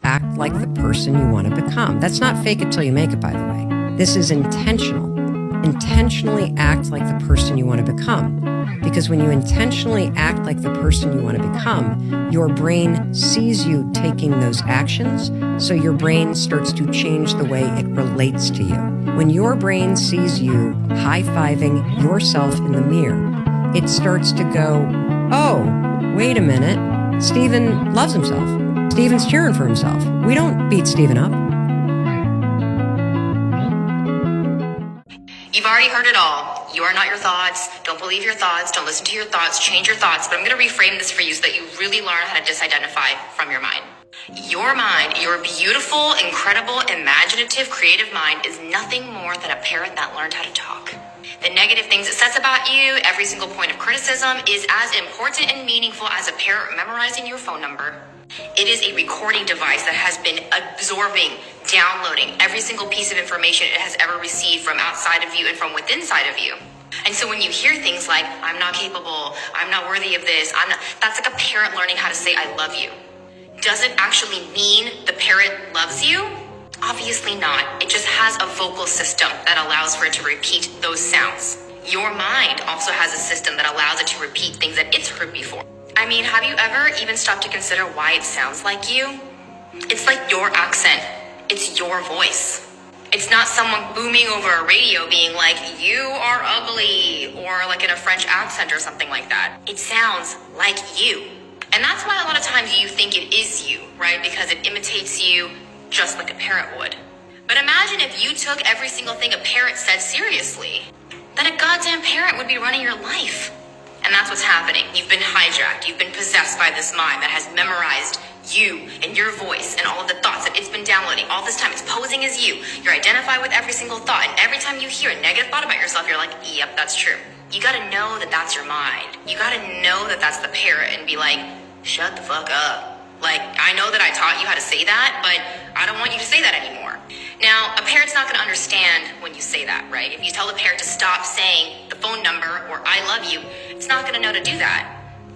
Act like the person you want to become. That's not fake it till you make it, by the way. This is intentional. Intentionally act like the person you want to become. Because when you intentionally act like the person you want to become, your brain sees you taking those actions, so your brain starts to change the way it relates to you. When your brain sees you high-fiving yourself in the mirror, it starts to go, oh, wait a minute, Steven loves himself. Steven's cheering for himself. We don't beat Steven up. You've already heard it all. You are not your thoughts. Don't believe your thoughts. Don't listen to your thoughts. Change your thoughts. But I'm going to reframe this for you so that you really learn how to disidentify from your mind. Your mind, your beautiful, incredible, imaginative, creative mind is nothing more than a parrot that learned how to talk. The negative things it says about you, every single point of criticism, is as important and meaningful as a parrot memorizing your phone number. It is a recording device that has been absorbing, downloading every single piece of information it has ever received from outside of you and from within inside of you. And so when you hear things like, I'm not capable, I'm not worthy of this, that's like a parrot learning how to say, I love you. Does it actually mean the parrot loves you? Obviously not. It just has a vocal system that allows for it to repeat those sounds. Your mind also has a system that allows it to repeat things that it's heard before. I mean, have you ever even stopped to consider why it sounds like you? It's like your accent. It's your voice. It's not someone booming over a radio being like, you are ugly, or like in a French accent or something like that. It sounds like you. And that's why a lot of times you think it is you, right? Because it imitates you just like a parrot would. But imagine if you took every single thing a parrot said seriously, then a goddamn parrot would be running your life. And that's what's happening. You've been hijacked. You've been possessed by this mind that has memorized you and your voice and all of the thoughts that it's been downloading all this time. It's posing as you. You're identified with every single thought. And every time you hear a negative thought about yourself, you're like, yep, that's true. You got to know that that's your mind. You got to know that that's the parrot and be like, shut the fuck up. Like, I know that I taught you how to say that, but I don't want you to say that anymore. Now, a parrot's not going to understand when you say that, right? If you tell the parrot to stop saying the phone number or I love you, it's not going to know to do that.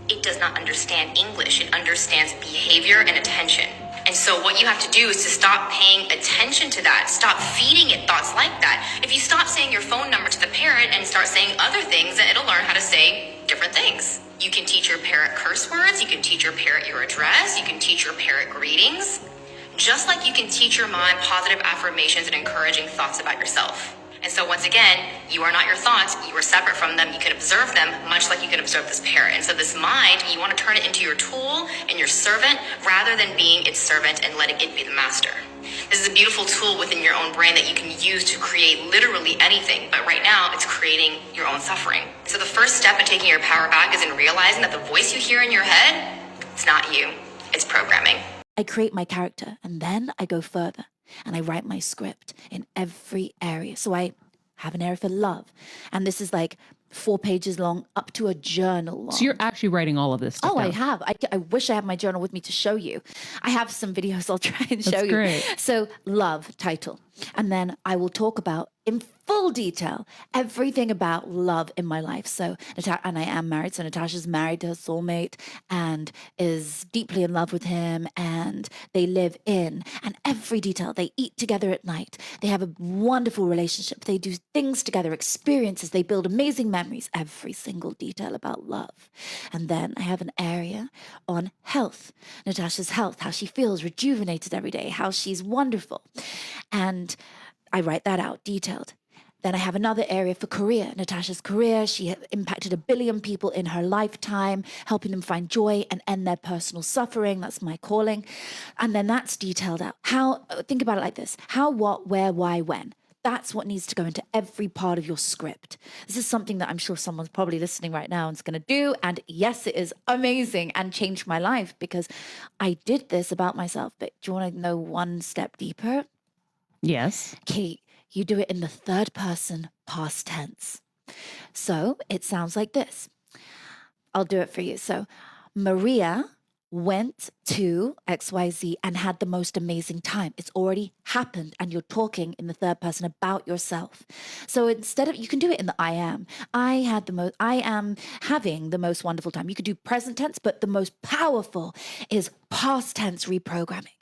It does not understand English. It understands behavior and attention. And so what you have to do is to stop paying attention to that. Stop feeding it thoughts like that. If you stop saying your phone number to the parrot and start saying other things, then it'll learn how to say different things. You can teach your parrot curse words. You can teach your parrot your address. You can teach your parrot greetings. Just like you can teach your mind positive affirmations and encouraging thoughts about yourself. And so once again, you are not your thoughts. You are separate from them. You can observe them much like you can observe this parrot. And so this mind, you want to turn it into your tool and your servant rather than being its servant and letting it be the master. This is a beautiful tool within your own brain that you can use to create literally anything. But right now, it's creating your own suffering. So the first step in taking your power back is in realizing that the voice you hear in your head, it's not you. It's programming. I create my character and then I go further and I write my script in every area. So I have an area for love. And this is like 4 pages long, up to a journal long. So you're actually writing all of this stuff down. I have. I wish I had my journal with me to show you. I have some videos I'll try and show you. Great. So love title. And then I will talk about in full detail everything about love in my life. So, and I am married. So Natasha's married to her soulmate and is deeply in love with him. And they live in, and every detail, they eat together at night. They have a wonderful relationship. They do things together, experiences. They build amazing memories, every single detail about love. And then I have an area on health, Natasha's health, how she feels rejuvenated every day, how she's wonderful. And I write that out detailed. Then I have another area for career, Natasha's career. She impacted 1 billion people in her lifetime, helping them find joy and end their personal suffering. That's my calling. And then that's detailed out. How, think about it like this. How, what, where, why, when. That's what needs to go into every part of your script. This is something that I'm sure someone's probably listening right now and is going to do. And yes, it is amazing and changed my life because I did this about myself. But do you want to know one step deeper? Yes. Okay, you do it in the third person past tense. So it sounds like this. I'll do it for you. So Maria went to XYZ and had the most amazing time. It's already happened, and you're talking in the third person about yourself. So instead of, you can do it in the I am. I am having the most wonderful time. You could do present tense, but the most powerful is past tense reprogramming.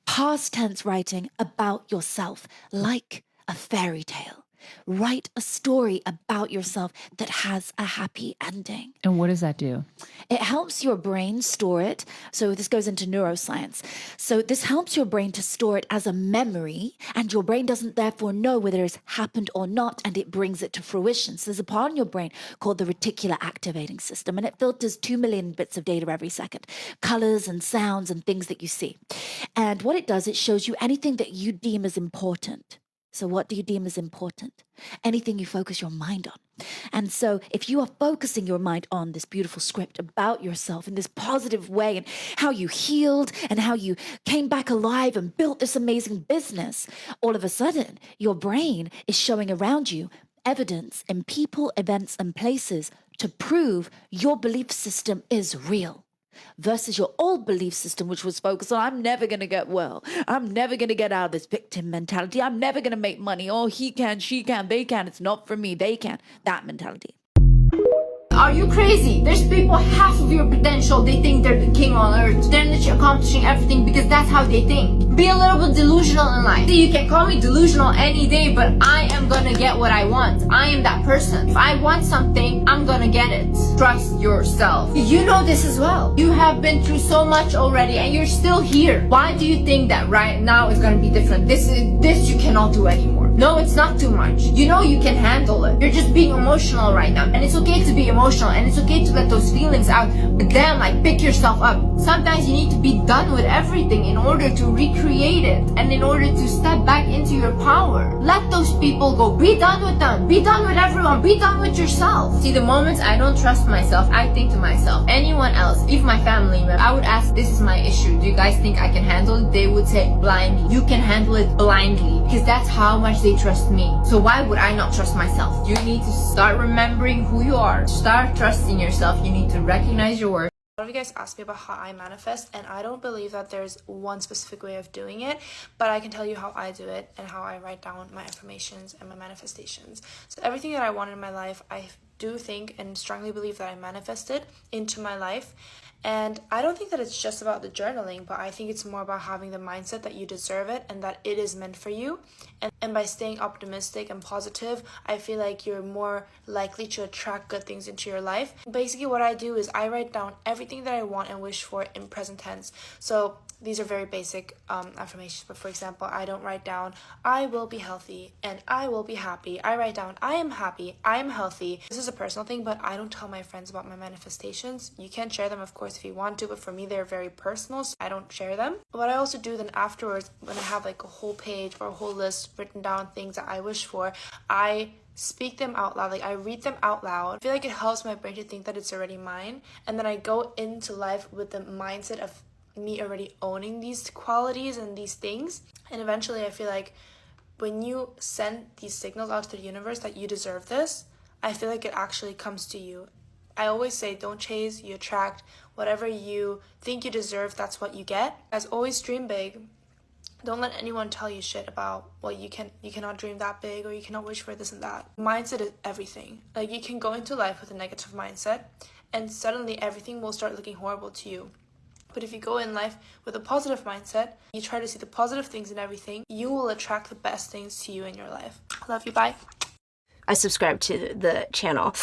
Past tense writing about yourself like a fairy tale. Write a story about yourself that has a happy ending. And what does that do? It helps your brain store it. So this goes into neuroscience. So this helps your brain to store it as a memory, and your brain doesn't therefore know whether it's happened or not, and it brings it to fruition. So there's a part in your brain called the reticular activating system, and it filters 2 million bits of data every second, colors and sounds and things that you see. And what it does, it shows you anything that you deem as important. So what do you deem as important? Anything you focus your mind on. And so if you are focusing your mind on this beautiful script about yourself in this positive way, and how you healed and how you came back alive and built this amazing business, all of a sudden your brain is showing around you evidence in people, events, and places to prove your belief system is real. Versus your old belief system, which was focused on, I'm never going to get well. I'm never going to get out of this victim mentality. I'm never going to make money. Oh, he can, she can, they can. It's not for me. They can. That mentality. Are you crazy? There's people half of your potential, they think they're the king on earth. They're literally accomplishing everything because that's how they think. Be a little bit delusional in life. You can call me delusional any day, but I am gonna get what I want. I am that person. If I want something, I'm gonna get it. Trust yourself. You know this as well. You have been through so much already and you're still here. Why do you think that right now is gonna be different? This you cannot do anymore. No, it's not too much. You know you can handle it. You're just being emotional right now. And it's okay to be emotional, and it's okay to let those feelings out. But then, like, pick yourself up. Sometimes you need to be done with everything in order to recreate it, and in order to step back into your power. Let those people go. Be done with them. Be done with everyone. Be done with yourself. See, the moments I don't trust myself, I think to myself, anyone else, if my family member, I would ask, this is my issue. Do you guys think I can handle it? They would say blindly. You can handle it blindly. Because that's how much they trust me. So why would I not trust myself? You need to start remembering who you are. Start trusting yourself. You need to recognize your worth. A lot of you guys ask me about how I manifest, and I don't believe that there's one specific way of doing it, but I can tell you how I do it and how I write down my affirmations and my manifestations. So everything that I want in my life, I do think and strongly believe that I manifested into my life. And I don't think that it's just about the journaling, but I think it's more about having the mindset that you deserve it and that it is meant for you. And by staying optimistic and positive, I feel like you're more likely to attract good things into your life. Basically, what I do is I write down everything that I want and wish for in present tense. So these are very basic affirmations, but for example, I don't write down, I will be healthy and I will be happy. I write down, I am happy, I am healthy. This is a personal thing, but I don't tell my friends about my manifestations. You can share them, of course, if you want to, but for me, they're very personal, so I don't share them. What I also do then afterwards, when I have like a whole page or a whole list written down things that I wish for, I speak them out loud. Like, I read them out loud. I feel like it helps my brain to think that it's already mine, and then I go into life with the mindset of me already owning these qualities and these things. And eventually I feel like when you send these signals out to the universe that you deserve this, I feel like it actually comes to you. I always say, don't chase, you attract. Whatever you think you deserve, that's what you get. As always, dream big. Don't let anyone tell you shit about, well, you cannot dream that big, or you cannot wish for this and that. Mindset is everything. Like, you can go into life with a negative mindset and suddenly everything will start looking horrible to you. But if you go in life with a positive mindset, you try to see the positive things in everything, you will attract the best things to you in your life. Love you, bye. I subscribe to the channel.